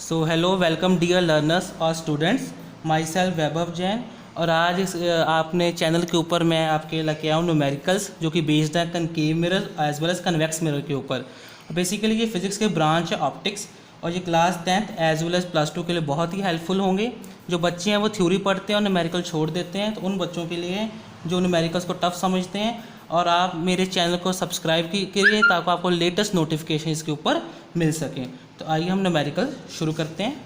सो hello welcome dear learners और students, myself Vaibhav Jain. और आज आपने चैनल के ऊपर मैं आपके लेके आऊँ न्यूमेरिकल्स जो कि बेस्ड है concave mirror as well as convex mirror के ऊपर। बेसिकली ये फिजिक्स के ब्रांच है ऑप्टिक्स, और ये class 10th as well as +2 के लिए बहुत ही हेल्पफुल होंगे। जो बच्चे हैं वो थ्योरी पढ़ते हैं और न्यूमेरिकल छोड़ देते हैं, तो उन बच्चों के लिए जो न्यूमेरिकल्स को टफ समझते हैं। और आप मेरे चैनल को सब्सक्राइब करिए ताकि आपको लेटेस्ट नोटिफिकेशन इसके ऊपर मिल सकें। तो आइए हम न्यूमेरिकल शुरू करते हैं।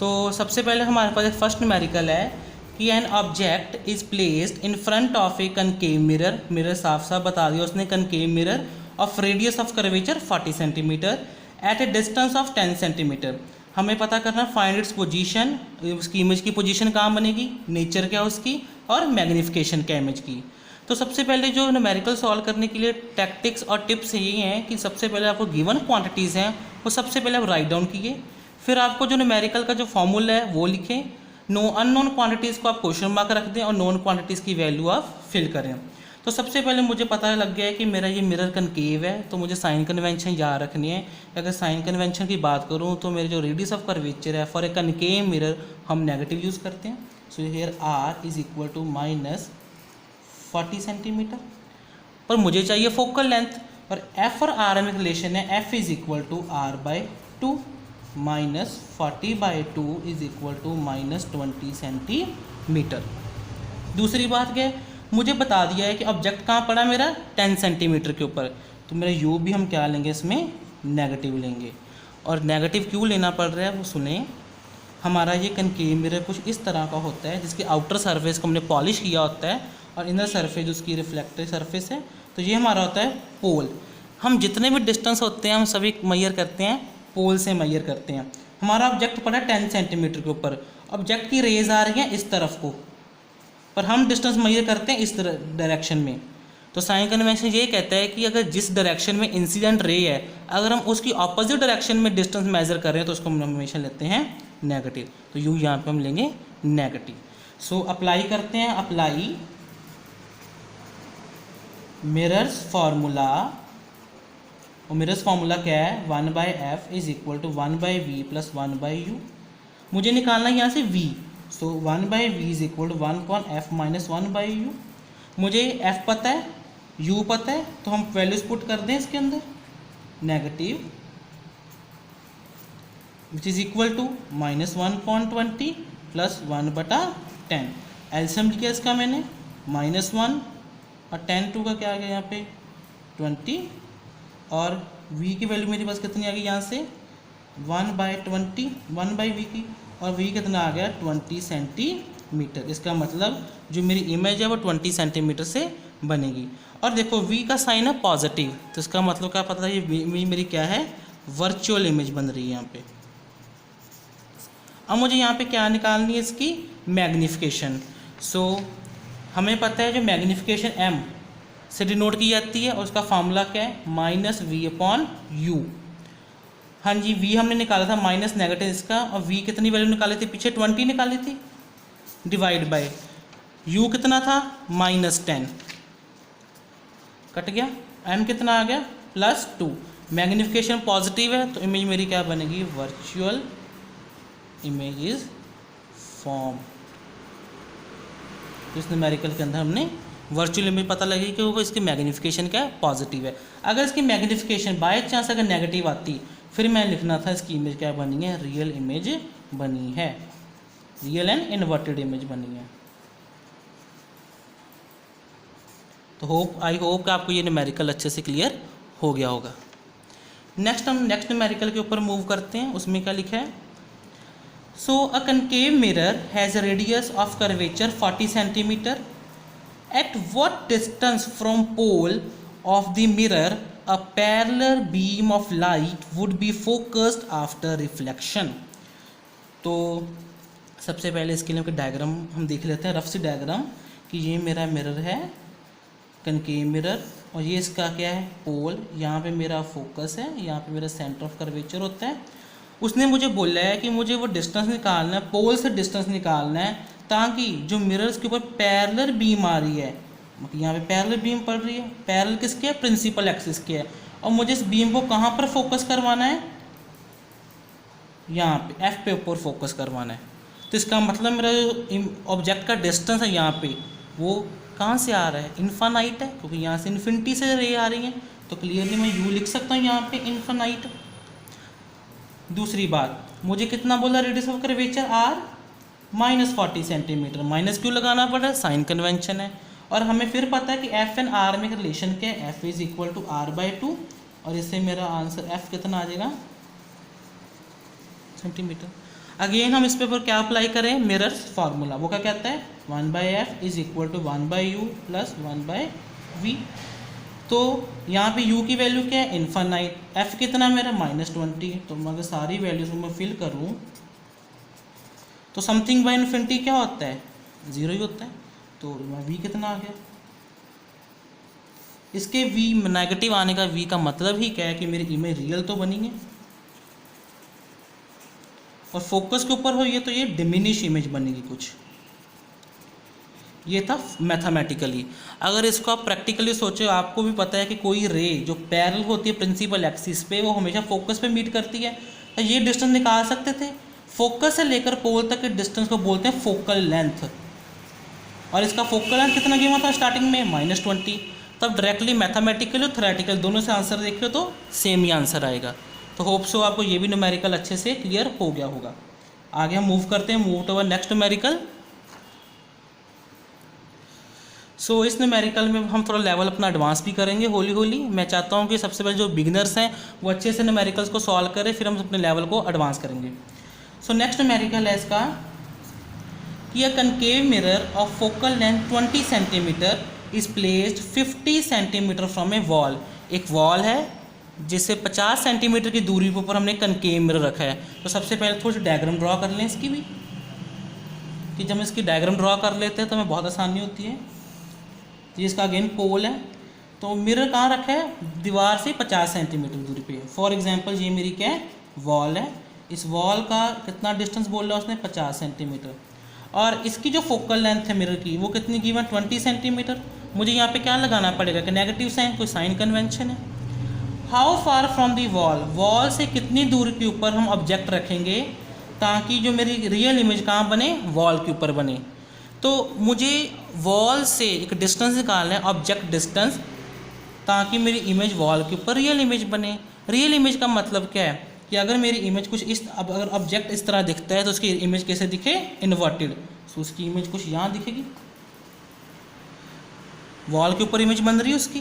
तो सबसे पहले हमारे पास एक फर्स्ट न्यूमेरिकल है कि an object is placed in front of a concave mirror. Mirror साफ साफ बता दिया उसने, concave mirror of radius of curvature 40 centimetre at a distance of 10 centimetre. हमें पता करना फाइंड इट्स पोजीशन, उसकी इमेज की पोजीशन कहाँ बनेगी, नेचर क्या उसकी, और मैग्निफिकेशन क्या इमेज की। तो सबसे पहले जो न्यूमेरिकल सॉल्व करने के लिए टैक्टिक्स और टिप्स यही हैं कि सबसे पहले आपको गिवन क्वांटिटीज़ हैं वो सबसे पहले आप राइट डाउन कीजिए। फिर आपको जो न्यूमेरिकल का जो फॉर्मूला है वो लिखें। नो अननोन क्वांटिटीज़ को आप क्वेश्चन मार्क रख दें और नोन क्वांटिटीज़ की वैल्यू आप फिल करें। तो सबसे पहले मुझे पता लग गया है कि मेरा ये मिरर कनकेव है, तो मुझे साइन कन्वेंशन याद रखनी है। अगर साइन कन्वेंशन की बात करूँ तो मेरे जो रेडियस ऑफ कर्वेचर है फॉर ए कनकेव मिरर हम नेगेटिव यूज़ करते हैं। So here R is equal to -40 centimetre. पर मुझे चाहिए फोकल लेंथ, और एफ और आर में रिलेशन है, F is equal to r/2 -40/2 इज इक्वल टू -20 सेंटीमीटर। दूसरी बात क्या है, मुझे बता दिया है कि ऑब्जेक्ट कहाँ पड़ा मेरा 10 सेंटीमीटर के ऊपर, तो मेरा यू भी हम क्या लेंगे, इसमें नेगेटिव लेंगे। और नेगेटिव क्यों लेना पड़ रहा है वो सुने। हमारा ये कनकेव मिरर कुछ इस तरह का होता है जिसके आउटर सरफेस को हमने पॉलिश किया होता है और इनर सरफेस उसकी रिफ्लेक्टिव सरफेस है। तो ये हमारा होता है पोल। हम जितने भी डिस्टेंस होते हैं हम सभी मेजर करते हैं पोल से मेजर करते हैं। हमारा ऑब्जेक्ट पड़ा 10 सेंटीमीटर के ऊपर, ऑब्जेक्ट की रेज आ रही है इस तरफ को, पर हम डिस्टेंस मेजर करते हैं इस डायरेक्शन में। तो साइन कन्वेंशन ये कहता है कि अगर जिस डायरेक्शन में इंसिडेंट रे है अगर हम उसकी ऑपोजिट डायरेक्शन में डिस्टेंस मेजर कर रहे हैं तो उसको हम हमेशा लेते हैं नेगेटिव। तो यू यहाँ पे हम लेंगे नेगेटिव। सो अप्लाई करते हैं, अप्लाई मिरर्स फार्मूला। और मिरर्स फार्मूला क्या है, 1/f is equal to 1/v plus 1/u। मुझे निकालना है यहाँ से v, so 1/v is equal to 1/f minus 1/u। मुझे f पता है, u पता है, तो हम वैल्यूज पुट कर दें इसके अंदर। Negative which is equal to -1/20 plus 1/10। LCM किया इसका मैंने, -1 और 10 2 का क्या आ गया यहाँ पे 20, और v की वैल्यू मेरे पास कितनी आ गई यहाँ से 1/20, 1/v की, और v कितना आ गया 20 सेंटीमीटर। इसका मतलब जो मेरी इमेज है वो 20 सेंटीमीटर से बनेगी। और देखो v का साइन है पॉजिटिव, तो इसका मतलब क्या पता है ये इमेज मेरी क्या है, वर्चुअल इमेज बन रही है यहाँ पे। अब मुझे यहाँ पे क्या निकालनी है, इसकी मैग्निफिकेशन। सो हमें पता है जो मैग्निफिकेशन m से डिनोट की जाती है और उसका फार्मूला क्या है, -v/u। हाँ जी, v हमने निकाला था माइनस नेगेटिव इसका, और v कितनी वैल्यू निकाली थी पीछे 20 निकाली थी, डिवाइड बाय u कितना था -10, कट गया, m कितना आ गया +2। मैग्निफिकेशन पॉजिटिव है तो इमेज मेरी क्या बनेगी, वर्चुअल इमेज इज फॉर्म। इस न्यूमेरिकल के अंदर हमने वर्चुअल इमेज पता लगी कि वो इसकी मैग्निफिकेशन क्या है, पॉजिटिव है। अगर इसकी मैग्निफिकेशन बाय चांस अगर नेगेटिव आती फिर मैं लिखना था इसकी इमेज क्या बनी है, रियल इमेज बनी है, रियल एंड इन्वर्टेड इमेज बनी है। तो आई होप कि आपको ये न्यूमेरिकल अच्छे से क्लियर हो गया होगा। नेक्स्ट हम नेक्स्ट न्यूमेरिकल के ऊपर मूव करते हैं। उसमें क्या लिखा है, so a concave mirror has a radius of curvature 40 centimetre. At what distance from pole of the mirror a parallel beam of light would be focused after reflection? तो सबसे पहले इसके लिए डायग्राम हम देख लेते हैं, रफ सी डायग्राम, कि ये मेरा मिरर है कनकेव मिरर, और ये इसका क्या है, पोल। यहाँ पे मेरा फोकस है, यहाँ पे मेरा सेंटर ऑफ कर्वेचर होता है। उसने मुझे बोला है कि मुझे वो डिस्टेंस निकालना है, पोल से डिस्टेंस निकालना है, ताकि जो मिरर्स के ऊपर पैरेलल बीम आ रही है, यहाँ पे पैरेलल बीम पड़ रही है, पैरेलल किसके है, प्रिंसिपल एक्सिस के है, और मुझे इस बीम को कहाँ पर फोकस करवाना है, यहाँ पे एफ पे ऊपर फोकस करवाना है। तो इसका मतलब मेरा जो ऑब्जेक्ट का डिस्टेंस है यहाँ पे वो कहाँ से आ रहा है, इन्फानाइट है, क्योंकि यहाँ से इन्फिनिटी से रे आ रही है, तो क्लियरली मैं यू लिख सकता हूँ यहाँ पे इन्फानाइट। दूसरी बात, मुझे कितना बोला radius of curvature R -40 centimetre. Minus क्यों लगाना पड़ा, साइन कन्वेंशन है। और हमें फिर पता है कि एफ एंड आर में रिलेशन क्या है, F is equal to r/2, और इससे मेरा आंसर एफ कितना आ जाएगा, सेंटीमीटर। अगेन हम इस पे पर क्या अप्लाई करें, मिरर्स फार्मूला, वो क्या कहता है 1/f is equal to 1/u plus 1/v। तो यहाँ पे u की वैल्यू क्या है, इन्फानाइट, f कितना मेरा -20। तो अगर सारी वैल्यूज को मैं फिल करूँ तो समथिंग बाय इन्फिनिटी क्या होता है, 0 ही होता है। तो v कितना आ गया, इसके v नेगेटिव आने का v का मतलब ही क्या है कि मेरी इमेज रियल तो बनी है, और फोकस के ऊपर हो ये तो ये डिमिनिश इमेज बनेगी कुछ। ये था मैथमेटिकली। अगर इसको आप प्रैक्टिकली सोचो, आपको भी पता है कि कोई रे जो पैरेलल होती है प्रिंसिपल एक्सिस पे वो हमेशा फोकस पे मीट करती है, तो ये डिस्टेंस निकाल सकते थे। फोकस से लेकर पोल तक के डिस्टेंस को बोलते हैं फोकल लेंथ, और इसका फोकल लेंथ कितना गिवन था स्टार्टिंग में, -20। तब डायरेक्टली मैथमेटिकल और थ्योरेटिकल दोनों से आंसर देखिए तो सेम ही आंसर आएगा। तो होप सो आपको ये भी न्यूमेरिकल अच्छे से क्लियर हो गया होगा। आगे हम मूव करते हैं, move to our next numerical. So इस न्यूमेरिकल में हम थोड़ा लेवल अपना एडवांस भी करेंगे होली होली। मैं चाहता हूँ कि सबसे पहले जो बिगिनर्स हैं वो अच्छे से न्यूमेरिकल्स को सॉल्व करें, फिर हम अपने लेवल को एडवांस करेंगे। सो नेक्स्ट न्यूमेरिकल है इसका कि a concave mirror of focal length 20 centimetre is placed 50 centimetre from a wall. एक वॉल है जिससे 50 सेंटीमीटर की दूरी के ऊपर हमने कनकेव मिरर रखा है। तो सबसे पहले थोड़ी सी डायग्राम ड्रॉ कर लें इसकी भी, कि जब हम इसकी डायग्राम ड्रॉ कर लेते हैं तो हमें बहुत आसानी होती है। तो इसका अगेन पोल है, तो मिरर कहाँ रखा है, दीवार से 50 सेंटीमीटर दूरी पे। फॉर एग्जांपल ये मेरी क्या है, वॉल है। इस वॉल का कितना डिस्टेंस बोल रहा है उसने, 50 सेंटीमीटर। और इसकी जो फोकल लेंथ है मिरर की वो कितनी गिवन, 20 सेंटीमीटर। मुझे यहाँ पे क्या लगाना पड़ेगा कि नेगेटिव साइन, कोई साइन कन्वेंशन है। How far from the wall, wall से कितनी दूर के ऊपर हम ऑब्जेक्ट रखेंगे ताकि जो मेरी रियल इमेज कहाँ बने, वॉल के ऊपर बने। तो मुझे वॉल से एक डिस्टेंस निकालना है, ऑब्जेक्ट डिस्टेंस, ताकि मेरी इमेज वॉल के ऊपर रियल इमेज बने। रियल इमेज का मतलब क्या है कि अगर मेरी इमेज कुछ इस, अब अगर ऑब्जेक्ट इस तरह दिखता है तो उसकी इमेज कैसे दिखे, इन्वर्टेड। तो उसकी इमेज कुछ यहाँ दिखेगी, वॉल के ऊपर इमेज बन रही है उसकी।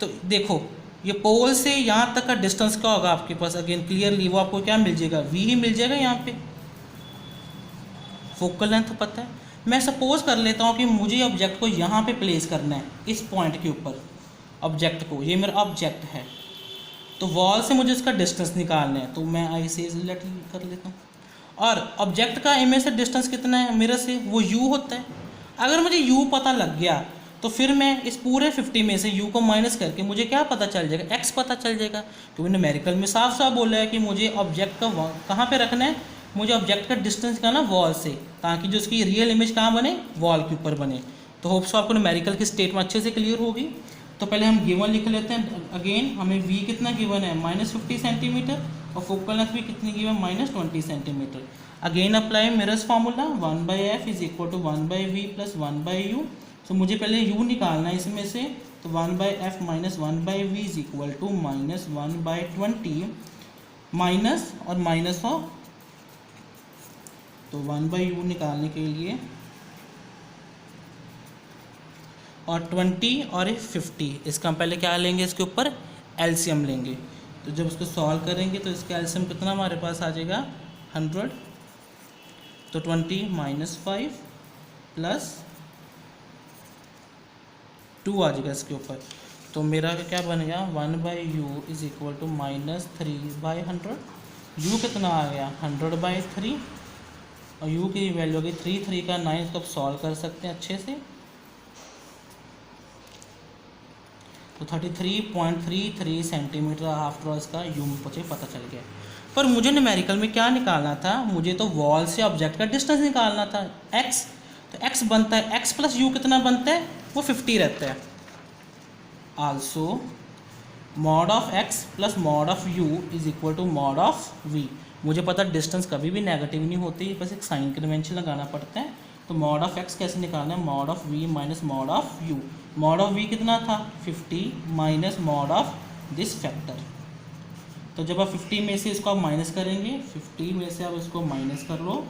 तो देखो ये पोल से यहाँ तक का डिस्टेंस क्या होगा आपके पास, अगेन क्लियरली वो आपको क्या मिल जाएगा, v ही मिल जाएगा। यहाँ पे फोकल लेंथ पता है। मैं सपोज कर लेता हूँ कि मुझे ऑब्जेक्ट को यहाँ पे प्लेस करना है, इस पॉइंट के ऊपर ऑब्जेक्ट को, ये मेरा ऑब्जेक्ट है, तो वॉल से मुझे इसका डिस्टेंस निकालना है। तो मैं ऐसे लेट कर लेता हूँ। और ऑब्जेक्ट का इमेज से डिस्टेंस कितना है मिरर से, वो u होता है। अगर मुझे u पता लग गया तो फिर मैं इस पूरे 50 में से u को माइनस करके मुझे क्या पता चल जाएगा, x पता चल जाएगा। क्योंकि न्यूमेरिकल में साफ साफ बोला है कि मुझे ऑब्जेक्ट का कहाँ पे रखना है, मुझे ऑब्जेक्ट का डिस्टेंस निकालना वॉल से, ताकि जो उसकी रियल इमेज कहाँ बने, वॉल के ऊपर बने। तो होप सो आपको न्यूमेरिकल की स्टेटमेंट अच्छे से क्लियर होगी। तो पहले हम गिवन लिख लेते हैं। अगेन हमें v कितना गिवन है, -50 सेंटीमीटर, और फोकल लेंथ भी कितनी given, -20 centimetre. Again apply mirrors formula, 1/f is equal to 1/v plus 1/u। तो मुझे पहले u निकालना है इसमें से, तो 1/f minus 1/v is equal to -1/20 minus और माइनस हो, तो 1/u निकालने के लिए, और 20 और 50, इसका हम पहले क्या लेंगे, इसके ऊपर एलसीएम लेंगे। तो जब इसको सॉल्व करेंगे तो इसका एलसीएम कितना हमारे पास आ जाएगा, 100। तो 20 माइनस 5 प्लस 2 आ जाएगा इसके ऊपर। तो मेरा क्या बनेगा, 1/u is equal to -3/100। u कितना आ गया, 100/3, और u की वैल्यू होगी 3, 3 का 9, इसको आप सॉल्व कर सकते हैं अच्छे से। तो 33.33 सेंटीमीटर आफ्टर ऑल इसका u मुझे पता चल गया। पर मुझे न्यूमेरिकल में क्या निकालना था, मुझे तो वॉल से ऑब्जेक्ट का डिस्टेंस निकालना था, x। तो x बनता है, x प्लस u कितना बनता है, वो 50 रहता है। Also mod of x plus mod of u is equal to mod of v। मुझे पता डिस्टेंस कभी भी नेगेटिव नहीं होती, बस एक साइन कन्वेंशन लगाना पड़ता है। तो मॉड ऑफ x कैसे निकालना है, mod of v minus mod of u। Mod of v कितना था 50 minus mod of this factor. तो जब आप 50 में से इसको आप माइनस करेंगे, 50 में से आप इसको माइनस कर लो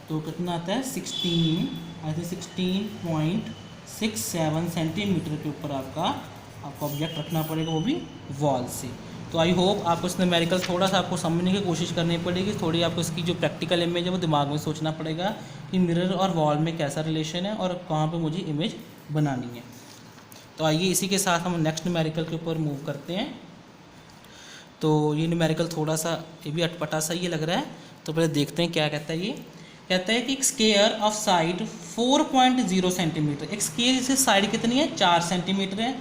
तो कितना आता है 16.67 सेंटीमीटर के ऊपर आपको ऑब्जेक्ट रखना पड़ेगा, वो भी वॉल से। तो आई होप आपको इस न्यूमेरिकल थोड़ा सा आपको समझने की कोशिश करनी पड़ेगी, थोड़ी आपको इसकी जो प्रैक्टिकल इमेज है वो दिमाग में सोचना पड़ेगा कि मिरर और वॉल में कैसा रिलेशन है और कहाँ पे मुझे इमेज बनानी है। तो आइए इसी के साथ हम नेक्स्ट न्यूमेरिकल के ऊपर मूव करते हैं। तो ये न्यूमेरिकल थोड़ा सा ये भी अटपटा सा ये लग रहा है, तो पहले देखते हैं क्या कहता है। ये कहता है कि एक स्केयर ऑफ साइड 4.0 सेंटीमीटर, एक स्केयर जिसकी साइड कितनी है 4 सेंटीमीटर है,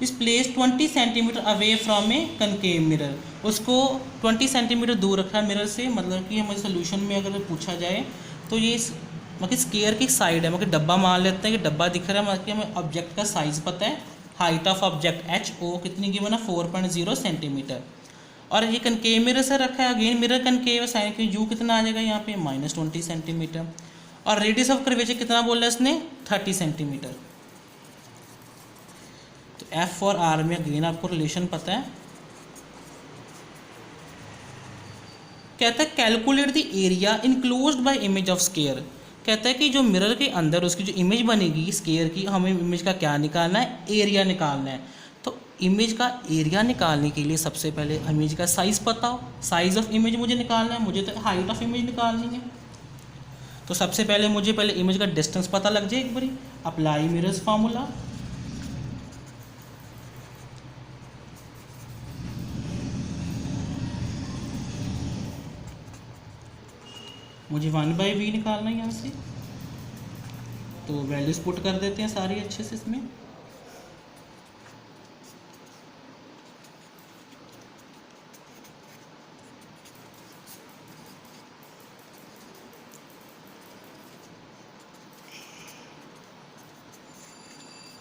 इस place 20 centimetre away from A concave mirror, उसको 20 सेंटीमीटर दूर रखा है मिरर से। मतलब कि हमें सोल्यूशन में अगर पूछा जाए तो ये मतलब स्केयर की साइड है, मतलब डब्बा मान लेते हैं कि डब्बा दिख रहा है, मतलब कि हमें ऑब्जेक्ट का साइज़ पता है, हाइट ऑफ ऑब्जेक्ट HO कितनी गिवन है 4.0 सेंटीमीटर, और ये कनकेव मिरर से रखा है। अगेन मिरर कनकेव है, साइन की U कितना आ जाएगा यहाँ पे -20 सेंटीमीटर, और रेडियस ऑफ कर्वेचर कितना बोला है इसने 30 सेंटीमीटर। तो F और R में अगेन आपको रिलेशन पता है। कहता है calculate the area enclosed bye image of square. कहता है कि जो मिरर के अंदर उसकी जो इमेज बनेगी स्केयर की, हमें इमेज का क्या निकालना है, एरिया निकालना है। तो इमेज का एरिया निकालने के लिए सबसे पहले इमेज का साइज़ पता हो, साइज़ ऑफ इमेज मुझे निकालना है, मुझे तो हाइट ऑफ इमेज निकालनी है। तो सबसे पहले मुझे इमेज का डिस्टेंस पता लग जाए एक बारी। अप्लाई मिरर्स फार्मूला, मुझे 1/v निकालना है यहाँ से, तो वैल्यूज पुट कर देते हैं सारी अच्छे से इसमें।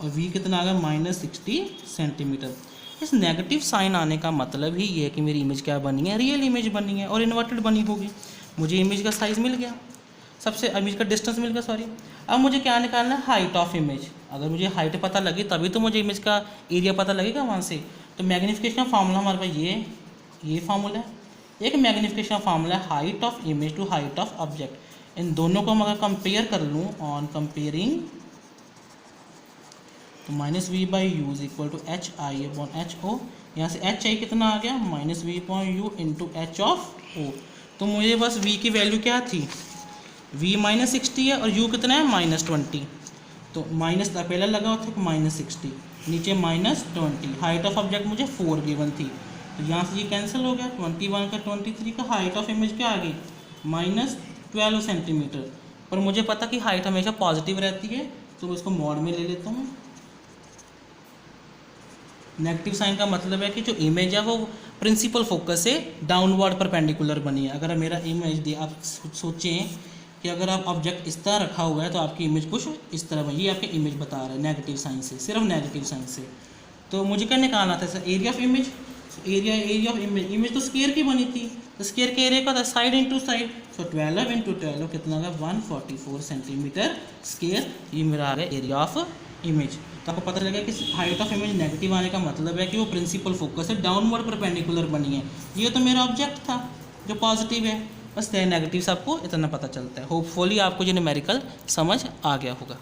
और v कितना आ गया -60 सेंटीमीटर। इस नेगेटिव साइन आने का मतलब ही ये है कि मेरी इमेज क्या बनी है, रियल इमेज बनी है और इन्वर्टेड बनी होगी। मुझे इमेज का साइज़ मिल गया, सबसे इमेज का डिस्टेंस मिल गया, सॉरी। अब मुझे क्या निकालना है, हाइट ऑफ इमेज। अगर मुझे हाइट पता लगी तभी तो मुझे इमेज का एरिया पता लगेगा वहाँ से। तो मैग्नीफिकेशन फार्मूला हमारे पास ये फार्मूला है। एक मैग्नीफिकेशन फार्मूला है height of image to height of object. इन दोनों को मैं अगर कंपेयर कर लूँ, ऑन कंपेयरिंग, तो -v/u is equal to HI/HO। यहाँ से HI कितना आ गया -v/u into H of O। तो मुझे बस v की वैल्यू क्या थी, v -60 है और u कितना है -20। तो माइनस पहले लगा हुआ था -60, नीचे -20। हाइट ऑफ ऑब्जेक्ट मुझे 4 गिवन थी, तो यहाँ से ये कैंसिल हो गया। 21 का 23 का हाइट ऑफ इमेज क्या आ गई -12 सेंटीमीटर। पर मुझे पता कि हाइट हमेशा पॉजिटिव रहती है, तो इसको मॉड में ले लेता हूँ। नेगेटिव साइन का मतलब है कि जो इमेज है वो प्रिंसिपल फोकस से डाउनवर्ड परपेंडिकुलर बनी है। अगर मेरा इमेज आप सोचें कि अगर आप ऑब्जेक्ट इस तरह रखा हुआ है तो आपकी इमेज कुछ इस तरह बनी, ये आपकी इमेज बता रहा है नेगेटिव साइन से, सिर्फ नेगेटिव साइन से। तो मुझे क्या निकालना था sir, area of image. Area of image तो स्क्वायर की बनी थी, तो स्क्वायर के एरिया का था साइड इंटू साइड। सो 12 इंटू 12 कितना होगा 144 सेंटीमीटर स्क्वायर। ये मेरा आ गया एरिया ऑफ इमेज। तो आपको पता चलेगा कि हाइट ऑफ इमेज नेगेटिव आने का मतलब है कि वो प्रिंसिपल फोकस है डाउनवर्ड परपेंडिकुलर बनी है। ये तो मेरा ऑब्जेक्ट था जो पॉजिटिव है, बस नेगेटिव से आपको इतना पता चलता है। होपफुली आपको ये न्यूमेरिकल समझ आ गया होगा।